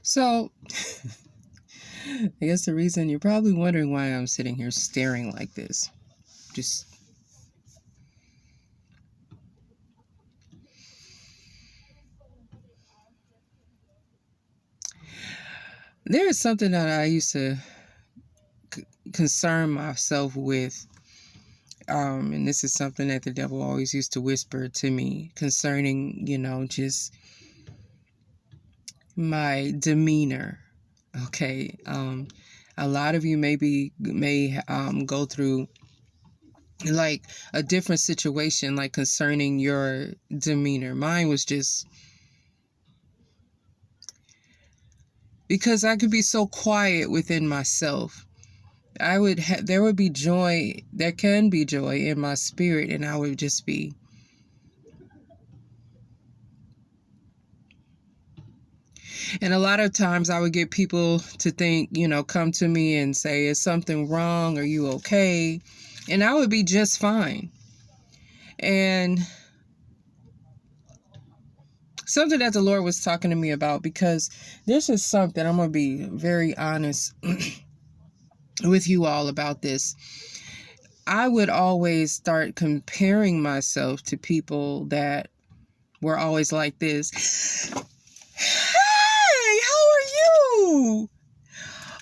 So, I guess the reason you're probably wondering why I'm sitting here staring like this. Just there is something that I used to concern myself with. And this is something that the devil always used to whisper to me concerning, just my demeanor. Okay. A lot of you may go through like a different situation, like concerning your demeanor. Mine was just because I could be so quiet within myself. There would be joy, there can be joy in my spirit, and I would just be. And a lot of times I would get people to think, come to me and say, is something wrong? Are you okay? And I would be just fine. And something that the Lord was talking to me about, because this is something, I'm going to be very honest with you all about this. I would always start comparing myself to people that were always like this. Hey, how are you?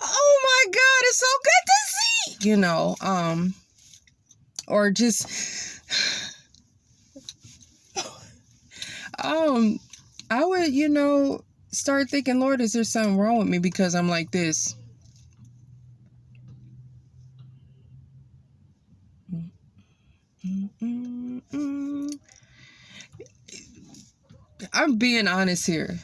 Oh my God, it's so good to see. Or just I would, start thinking, Lord, is there something wrong with me because I'm like this? I'm being honest here.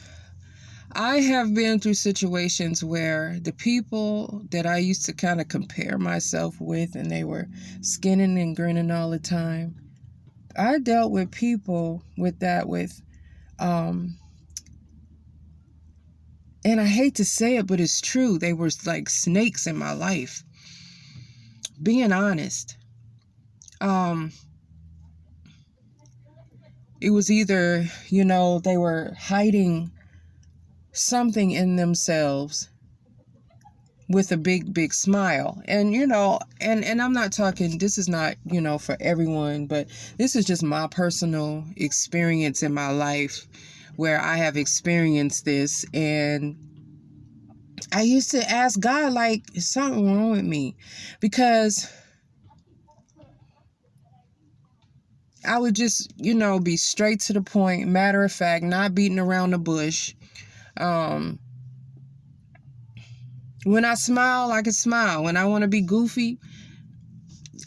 I have been through situations where the people that I used to kind of compare myself with, and they were skinning and grinning all the time. I dealt with people and I hate to say it, but it's true. They were like snakes in my life. Being honest. It was either, they were hiding something in themselves with a big, big smile. And, and I'm not talking, this is not, for everyone, but this is just my personal experience in my life where I have experienced this. And I used to ask God, like, is something wrong with me? Because I would just, be straight to the point, matter of fact, not beating around the bush. When I smile, I can smile. When I want to be goofy,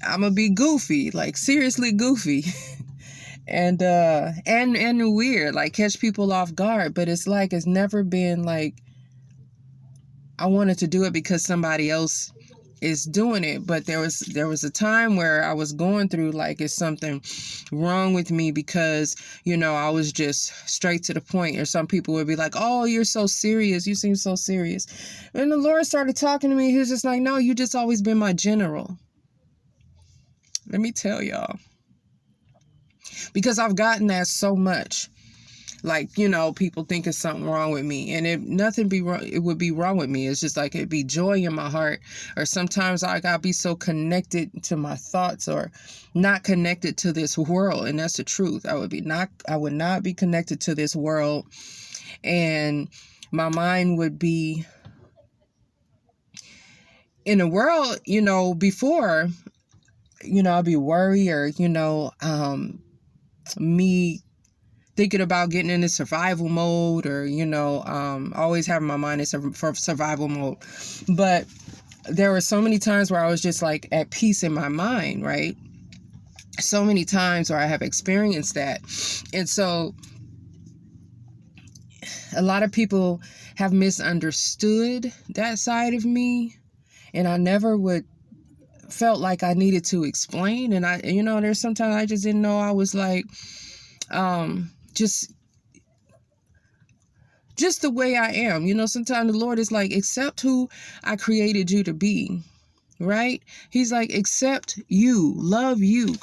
I'm gonna be goofy, like seriously goofy. and weird, like catch people off guard. But it's like, it's never been like I wanted to do it because somebody else is doing it. But there was a time where I was going through, like, is something wrong with me? Because, I was just straight to the point. Or some people would be like, oh, you're so serious. You seem so serious. And the Lord started talking to me. He was just like, no, you just always been my general. Let me tell y'all. Because I've gotten that so much. Like, people think it's something wrong with me. And it would be wrong with me. It's just like it'd be joy in my heart. Or sometimes I gotta be so connected to my thoughts, or not connected to this world. And that's the truth. I would not be connected to this world. And my mind would be in a world, before, I'd be worried, or, me thinking about getting into survival mode, or, always having my mind for survival mode. But there were so many times where I was just like at peace in my mind, right? So many times where I have experienced that. And so a lot of people have misunderstood that side of me, and I never felt like I needed to explain. And there's sometimes I just didn't know. I was like, just the way I am. Sometimes the Lord is like, accept who I created you to be, right? He's like, accept you, love you,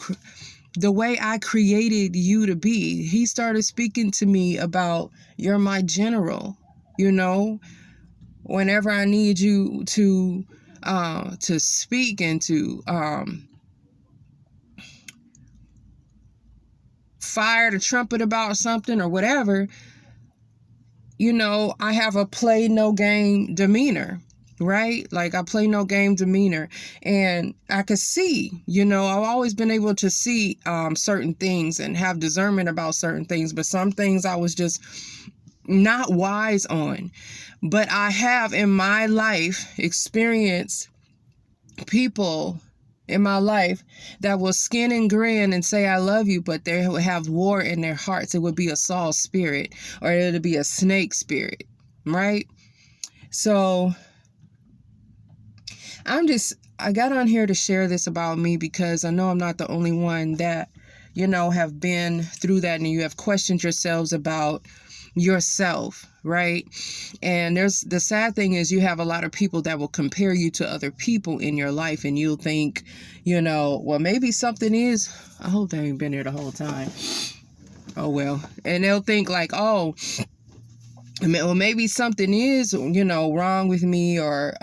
the way I created you to be. He started speaking to me about, you're my general, whenever I need you to speak and to fire the trumpet about something or whatever, I have a play no game demeanor, right? Like I play no game demeanor, and I could see, I've always been able to see certain things and have discernment about certain things, but some things I was just not wise on. But I have in my life experienced people in my life that will skin and grin and say I love you, but they would have war in their hearts. It would be a Saul spirit, or it would be a snake spirit, right? So I got on here to share this about me because I know I'm not the only one that have been through that, and you have questioned yourselves about yourself, right? And the sad thing is you have a lot of people that will compare you to other people in your life, and you'll think, well, maybe something is, I hope they ain't been here the whole time. Oh, well. And they'll think like, oh, well, maybe something is, wrong with me, or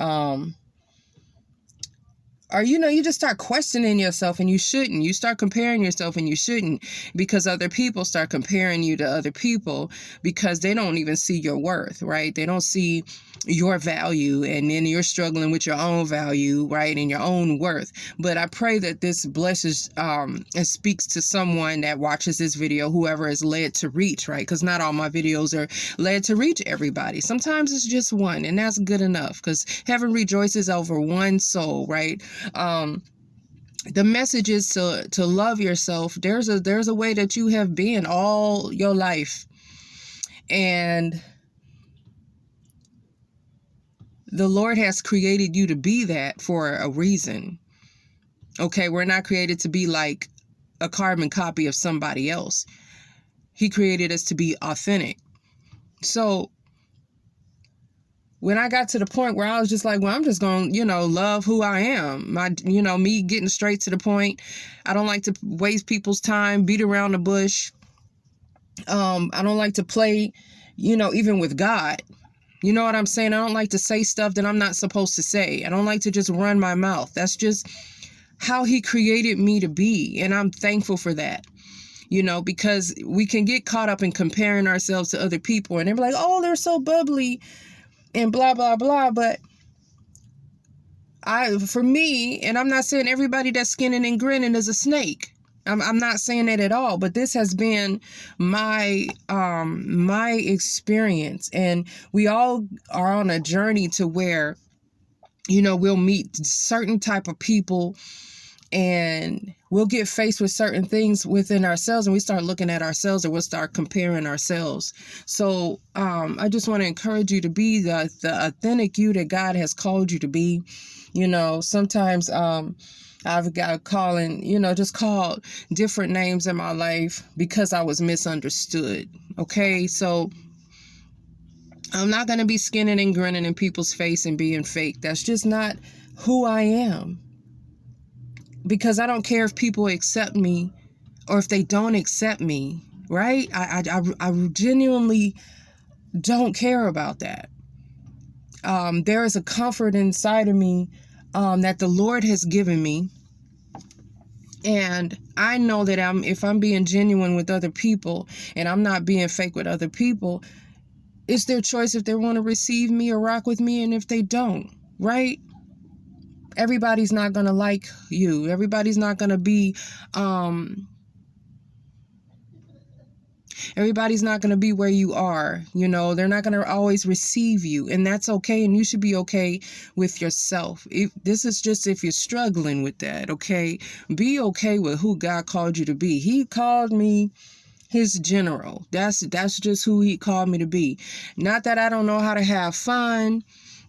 you just start questioning yourself, and you shouldn't. You start comparing yourself, and you shouldn't, because other people start comparing you to other people because they don't even see your worth, right? They don't see your value, and then you're struggling with your own value, right, and your own worth. But I pray that this blesses and speaks to someone that watches this video, whoever is led to reach, right? Because not all my videos are led to reach everybody. Sometimes it's just one, and that's good enough, because heaven rejoices over one soul, right? The message is to love yourself. There's a way that you have been all your life, and the Lord has created you to be that for a reason. Okay, we're not created to be like a carbon copy of somebody else. He created us to be authentic. So when I got to the point where I was just like, well, I'm just going to, love who I am. Me getting straight to the point. I don't like to waste people's time, beat around the bush. I don't like to play, even with God. You know what I'm saying? I don't like to say stuff that I'm not supposed to say. I don't like to just run my mouth. That's just how he created me to be. And I'm thankful for that. Because we can get caught up in comparing ourselves to other people, and they're like, oh, they're so bubbly and blah, blah, blah. But for me, and I'm not saying everybody that's skinning and grinning is a snake. I'm not saying that at all, but this has been my experience, and we all are on a journey to where, we'll meet certain type of people, and we'll get faced with certain things within ourselves, and we start looking at ourselves, and we'll start comparing ourselves. So I just want to encourage you to be the authentic you that God has called you to be. Sometimes I've got just called different names in my life because I was misunderstood. Okay, so I'm not going to be skinning and grinning in people's face and being fake. That's just not who I am. Because I don't care if people accept me or if they don't accept me, right? I genuinely don't care about that. There is a comfort inside of me that the Lord has given me. And I know that if I'm being genuine with other people and I'm not being fake with other people, it's their choice if they want to receive me or rock with me, and if they don't, right? Everybody's not going to like you. Everybody's not going to be, everybody's not going to be where you are. They're not going to always receive you, and that's okay. And you should be okay with yourself. This is just if you're struggling with that, okay? Be okay with who God called you to be. He called me his general. That's just who he called me to be. Not that I don't know how to have fun,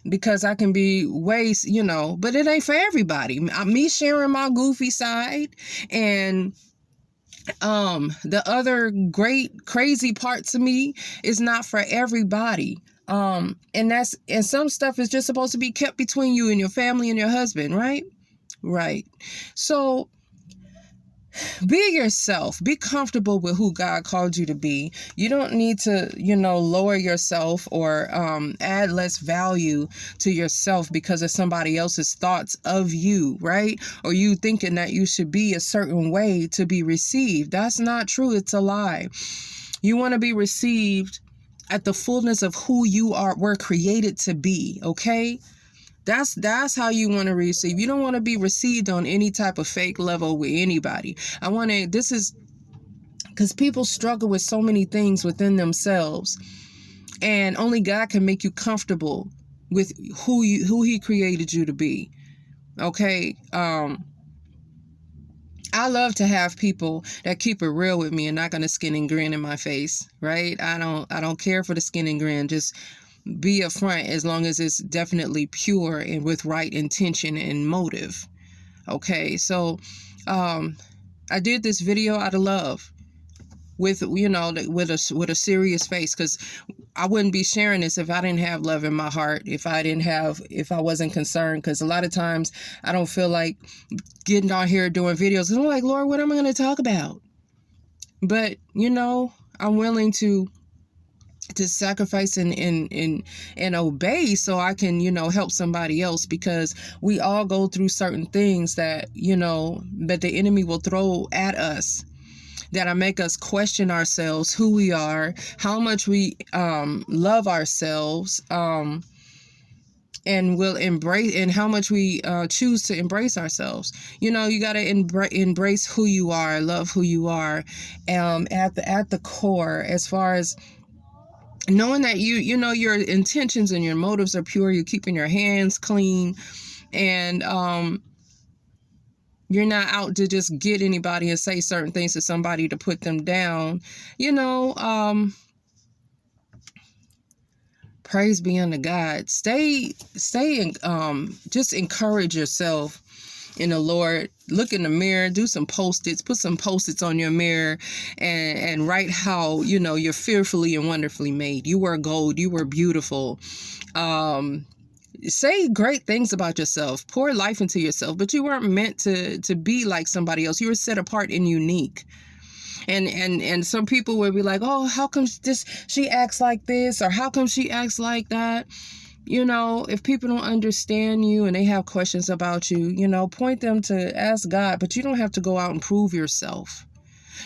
because I can be but it ain't for everybody. Me sharing my goofy side and the other great crazy parts of me is not for everybody. And some stuff is just supposed to be kept between you and your family and your husband, right? So be yourself. Be comfortable with who God called you to be. You don't need to, lower yourself or add less value to yourself because of somebody else's thoughts of you, right? Or you thinking that you should be a certain way to be received. That's not true. It's a lie. You want to be received at the fullness of who you were created to be, okay? That's how you want to receive. You don't want to be received on any type of fake level with anybody. This is because people struggle with so many things within themselves, and only God can make you comfortable with who he created you to be. Okay. I love to have people that keep it real with me and not gonna skin and grin in my face, right? I don't care for the skin and grin. Just be upfront as long as it's definitely pure and with right intention and motive. Okay, so I did this video out of love with a serious face, because I wouldn't be sharing this if I didn't have love in my heart, if I wasn't concerned, because a lot of times I don't feel like getting on here doing videos. I'm like, Lord, what am I going to talk about? But I'm willing to sacrifice and obey so I can help somebody else, because we all go through certain things that that the enemy will throw at us, that'll make us question ourselves, who we are, how much we love ourselves, and will embrace, and how much we choose to embrace ourselves. You got to embrace who you are, love who you are, at the core, as far as knowing that your intentions and your motives are pure. You're keeping your hands clean, and you're not out to just get anybody and say certain things to somebody to put them down. Praise be unto God. Stay and just encourage yourself in the Lord. Look in the mirror, do some post-its, put some post-its on your mirror, and write how you're fearfully and wonderfully made. You were gold, you were beautiful. Say great things about yourself, pour life into yourself, but you weren't meant to be like somebody else. You were set apart and unique. And some people will be like, oh, how come she acts like this, or how come she acts like that? If people don't understand you and they have questions about you, point them to ask God. But you don't have to go out and prove yourself.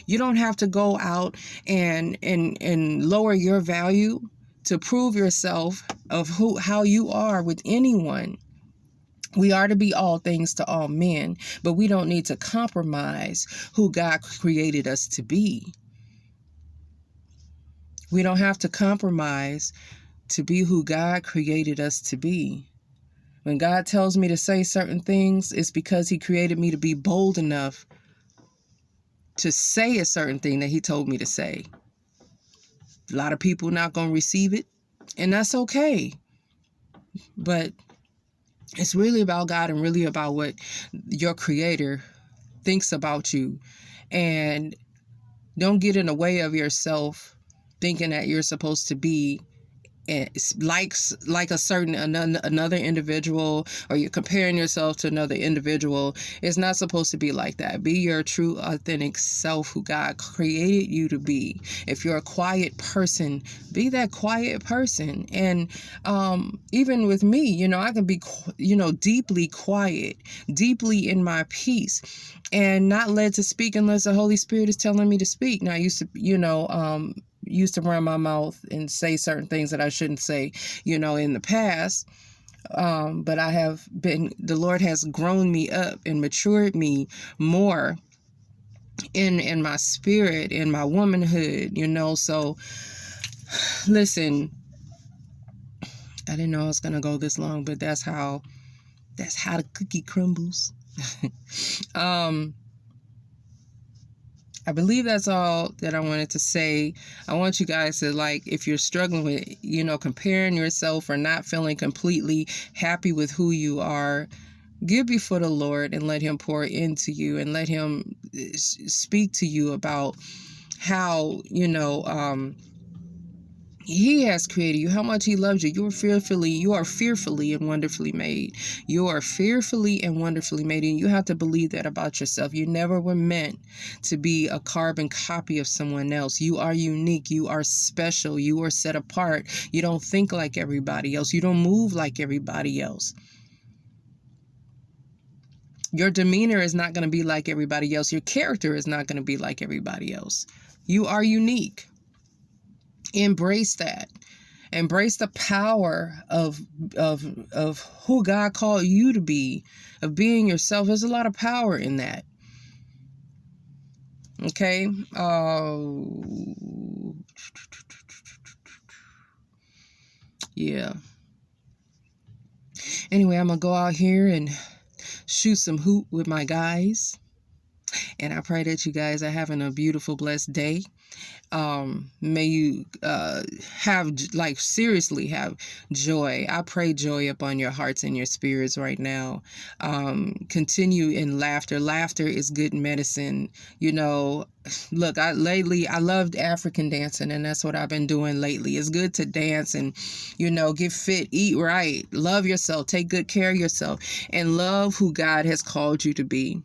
You don't have to go out and lower your value to prove yourself of how you are with anyone. We are to be all things to all men, but we don't need to compromise who God created us to be. We don't have to compromise to be who God created us to be. When God tells me to say certain things, it's because he created me to be bold enough to say a certain thing that he told me to say. A lot of people not going to receive it, and that's okay. But it's really about God and really about what your creator thinks about you. And don't get in the way of yourself thinking that you're supposed to be like a certain another individual, or you're comparing yourself to another individual. It's not supposed to be like that. Be your true, authentic self, who God created you to be. If you're a quiet person, be that quiet person. And even with me, I can be deeply quiet, deeply in my peace, and not led to speak unless the Holy Spirit is telling me to speak. Now, I used to run my mouth and say certain things that I shouldn't say, in the past. But the Lord has grown me up and matured me more in my spirit, in my womanhood, So listen, I didn't know I was going to go this long, but that's how the cookie crumbles. I believe that's all that I wanted to say. I want you guys to, if you're struggling with, comparing yourself or not feeling completely happy with who you are, get before the Lord and let him pour into you, and let him speak to you about how, He has created you, how much he loves you. You are fearfully and wonderfully made. You are fearfully and wonderfully made. And you have to believe that about yourself. You never were meant to be a carbon copy of someone else. You are unique. You are special. You are set apart. You don't think like everybody else. You don't move like everybody else. Your demeanor is not going to be like everybody else. Your character is not going to be like everybody else. You are unique. Embrace that. Embrace the power of who God called you to be, of being yourself. There's a lot of power in that. Okay. Yeah. Anyway, I'm gonna go out here and shoot some hoop with my guys. And I pray that you guys are having a beautiful, blessed day. May you have, like, seriously have joy. I pray joy upon your hearts and your spirits right now. Continue in laughter. Laughter is good medicine. You know, look, lately I loved African dancing, and that's what I've been doing lately. It's good to dance and, you know, get fit, eat right, love yourself, take good care of yourself, and love who God has called you to be.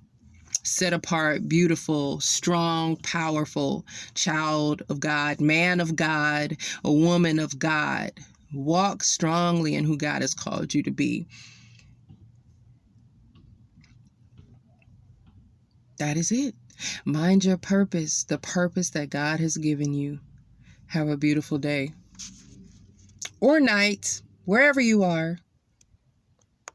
Set apart, beautiful, strong, powerful child of God, man of God, a woman of God. Walk strongly in who God has called you to be. That is it. Mind your purpose, the purpose that God has given you. Have a beautiful day or night, wherever you are.